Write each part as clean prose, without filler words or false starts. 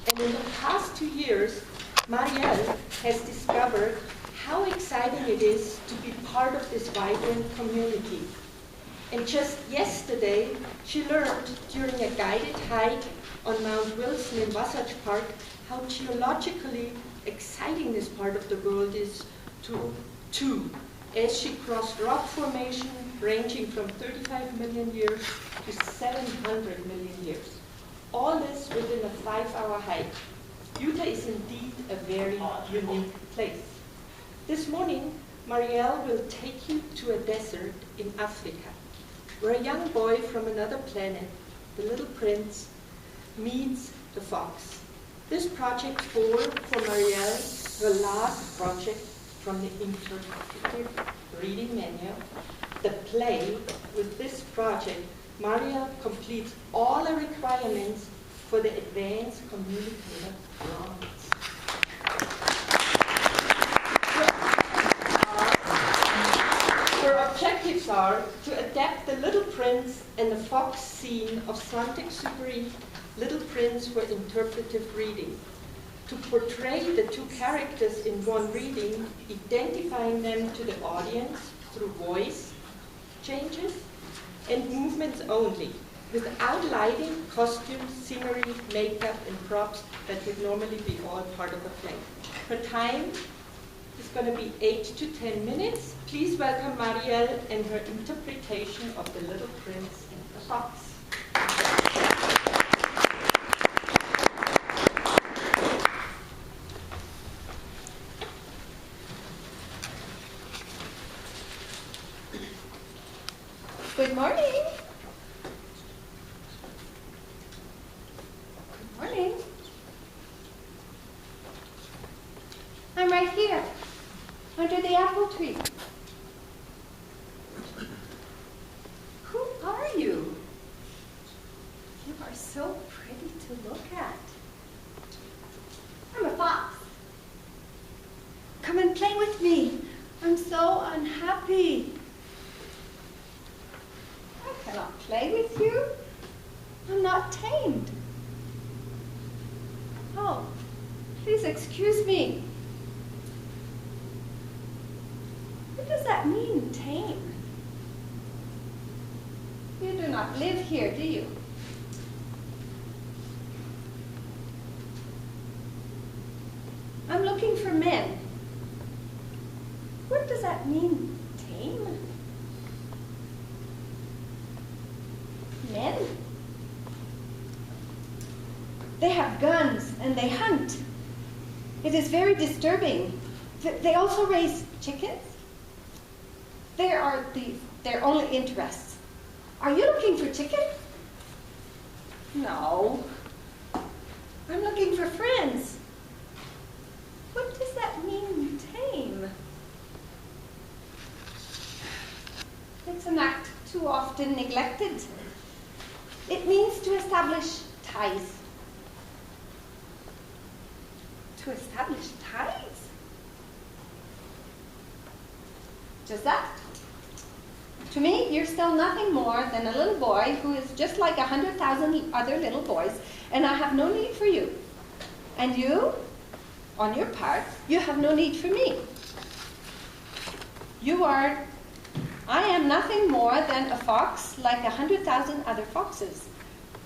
And in the past 2 years, Marielle has discovered how exciting it is to be part of this vibrant community. And just yesterday, she learned during a guided hike on Mount Wilson in Wasatch Park how geologically exciting this part of the world is too, as she crossed rock formation ranging from 35 million years to 700 million years. All this within a 5-hour hike. Utah is indeed a very unique place. This morning, Marielle will take you to a desert in Africa, where a young boy from another planet, the little prince, meets the fox. This project 4 for Marielle, the last project from the Interpretive reading manual, the play. With this project, Marielle completes all the requirements for the advanced communicator bronze. Her objectives are to adapt the Little Prince and the Fox scene of Saint-Exupéry Little Prince for interpretive reading, to portray the two characters in one reading, identifying them to the audience through voice changes and movements only, without lighting, costumes, scenery, makeup, and props that would normally be all part of a play. Her time is going to be 8 to 10 minutes. Please welcome Marielle and her interpretation of The Little Prince and the Fox. Good morning. Good morning. I'm right here, under the apple tree. Who are you? You are so pretty to look at. I'm a fox. Come and play with me. I'm so unhappy. I cannot play with you. I'm not tamed. Oh, please excuse me. What does that mean, tame? You do not live here, do you? I'm looking for men. What does that mean, tame? Men? They have guns and they hunt. It is very disturbing. They also raise chickens. They are their only interests. Are you looking for chicken? No. I'm looking for friends. What does that mean, tame? It's an act too often neglected. It means to establish ties. To establish ties? Just that? To me, you're still nothing more than a little boy who is just like 100,000 other little boys, and I have no need for you. And you, on your part, you have no need for me. I am nothing more than a fox like 100,000 other foxes.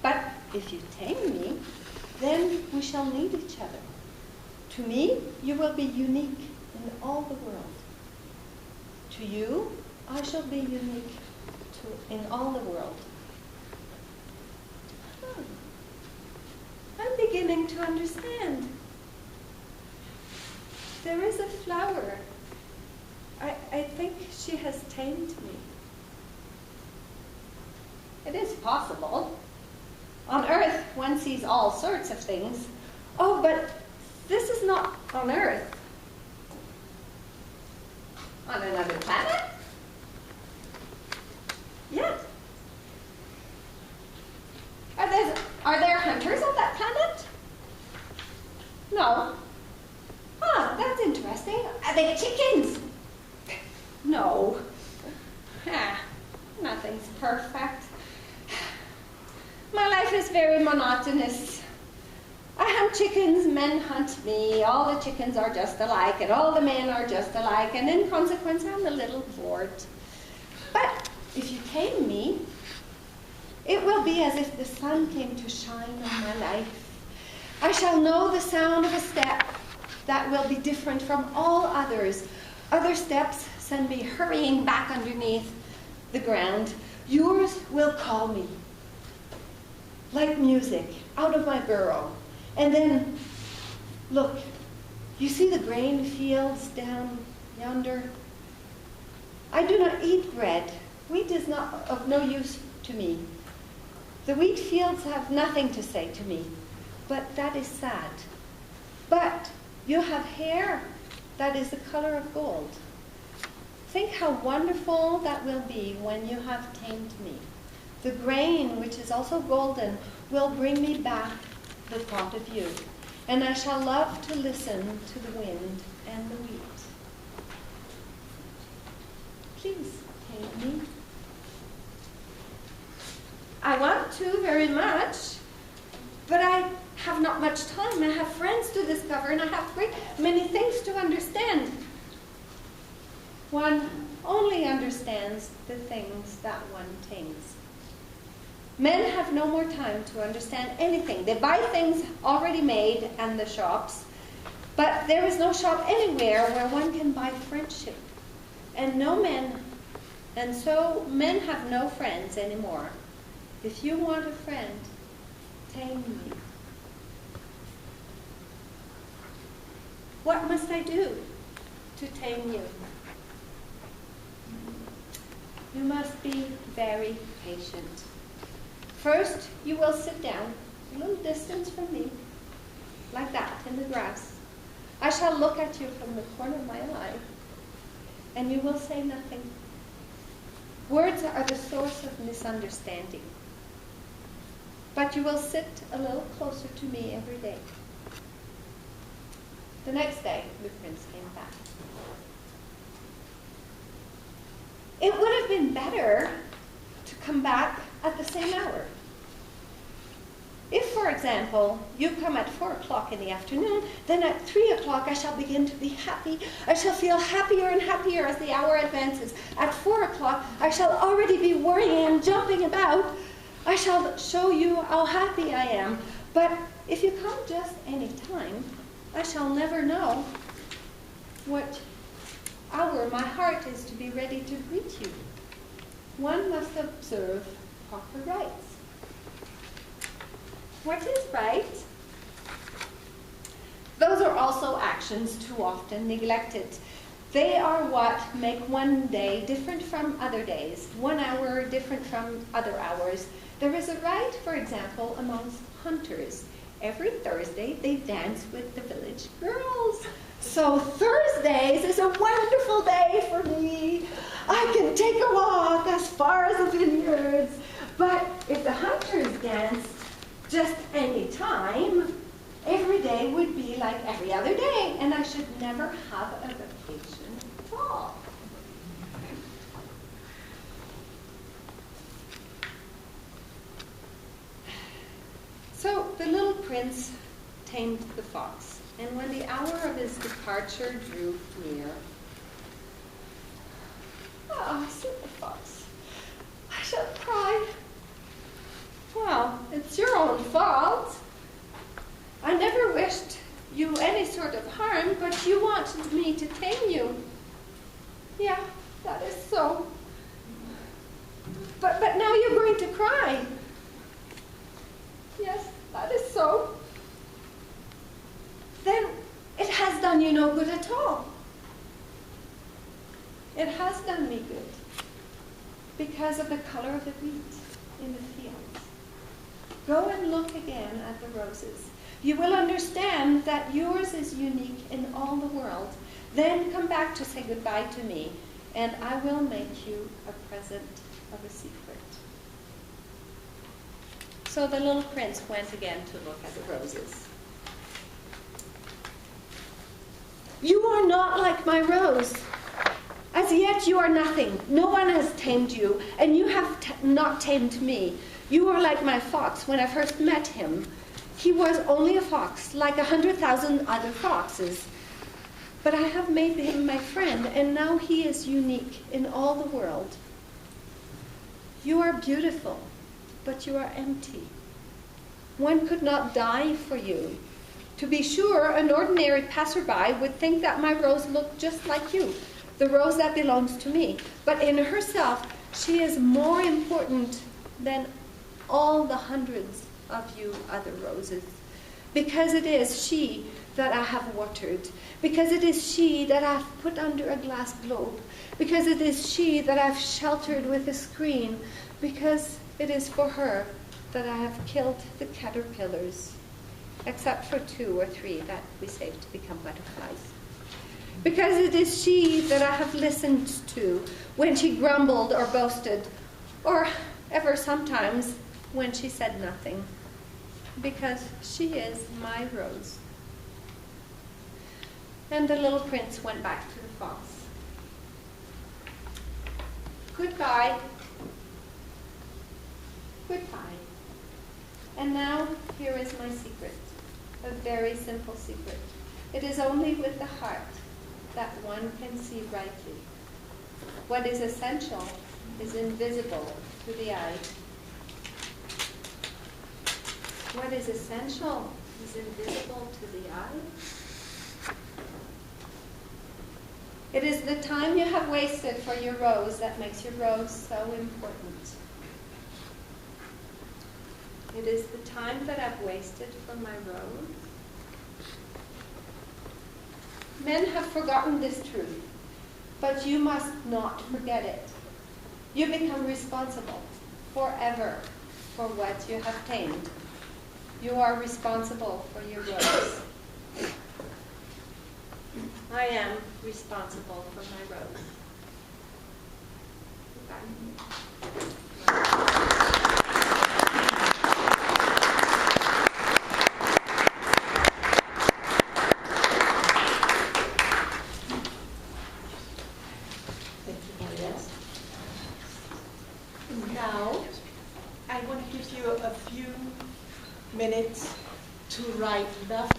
But if you tame me, then we shall need each other. To me, you will be unique in all the world. To you, I shall be unique in all the world. I'm beginning to understand. There is a flower. I think she has tamed me. It is possible. On Earth, one sees all sorts of things. Oh, but this is not on Earth. On another planet? Yes. Are there hunters on that planet? No. Huh, that's interesting. Are they chickens? No. Nothing's perfect. My life is very monotonous. I hunt chickens, men hunt me, all the chickens are just alike, and all the men are just alike, and in consequence I'm a little bored. But if you tame me, it will be as if the sun came to shine on my life. I shall know the sound of a step that will be different from all others. Other steps send me hurrying back underneath the ground. Yours will call me, like music, out of my burrow. And then, look, you see the grain fields down yonder? I do not eat bread. Wheat is not of no use to me. The wheat fields have nothing to say to me, but that is sad. But you have hair that is the color of gold. Think how wonderful that will be when you have tamed me. The grain, which is also golden, will bring me back the thought of you, and I shall love to listen to the wind and the wheat. Please tame me. I want to very much, but I have not much time. I have friends to discover, and I have great many things to understand. One only understands the things that one tames. Men have no more time to understand anything. They buy things already made in the shops, but there is no shop anywhere where one can buy friendship. And so men have no friends anymore. If you want a friend, tame me. What must I do to tame you? You must be very patient. First, you will sit down a little distance from me, like that, in the grass. I shall look at you from the corner of my eye, and you will say nothing. Words are the source of misunderstanding. But you will sit a little closer to me every day. The next day, the prince came back. It would have been better to come back at the same hour. If, for example, you come at 4 o'clock in the afternoon, then at 3 o'clock I shall begin to be happy. I shall feel happier and happier as the hour advances. At 4 o'clock, I shall already be worrying and jumping about. I shall show you how happy I am. But if you come just any time, I shall never know what hour my heart is to be ready to greet you. One must observe proper rites. What is right? Those are also actions too often neglected. They are what make one day different from other days, 1 hour different from other hours. There is a rite, for example, amongst hunters. Every Thursday they dance with the village girls. So Thursdays is a wonderful day for me. I can take a walk as far as the vineyards. But if the hunters danced just any time, every day would be like every other day, and I should never have a vacation at all. So the little prince tamed the fox, and when the hour of his departure drew near, said the fox, I shall cry. Well, it's your own fault. I never wished you any sort of harm, but you wanted me to tame you. Yeah, that is so. But now you're going to cry. Yes, that is so. Then it has done you no good at all. It has done me good because of the color of the wheat in the fields. Go and look again at the roses. You will understand that yours is unique in all the world. Then come back to say goodbye to me, and I will make you a present of a secret. So the little prince went again to look at the roses. You are not like my rose. As yet you are nothing. No one has tamed you, and you have not tamed me. You are like my fox when I first met him. He was only a fox, like 100,000 other foxes. But I have made him my friend, and now he is unique in all the world. You are beautiful, but you are empty. One could not die for you. To be sure, an ordinary passerby would think that my rose looked just like you, the rose that belongs to me. But in herself, she is more important than all the hundreds of you other roses, because it is she that I have watered, because it is she that I have put under a glass globe, because it is she that I've sheltered with a screen, because it is for her that I have killed the caterpillars, except for 2 or 3 that we saved to become butterflies. Because it is she that I have listened to when she grumbled or boasted, or ever sometimes when she said nothing, because she is my rose. And the little prince went back to the fox. Goodbye. Goodbye. And now here is my secret, a very simple secret. It is only with the heart that one can see rightly. What is essential is invisible to the eye. What is essential is invisible to the eye. It is the time you have wasted for your rose that makes your rose so important. It is the time that I've wasted for my rose. Men have forgotten this truth, but you must not forget it. You become responsible forever for what you have tamed. You are responsible for your rose. I am responsible for my rose. Goodbye. Now, I want to give you a few minutes to write love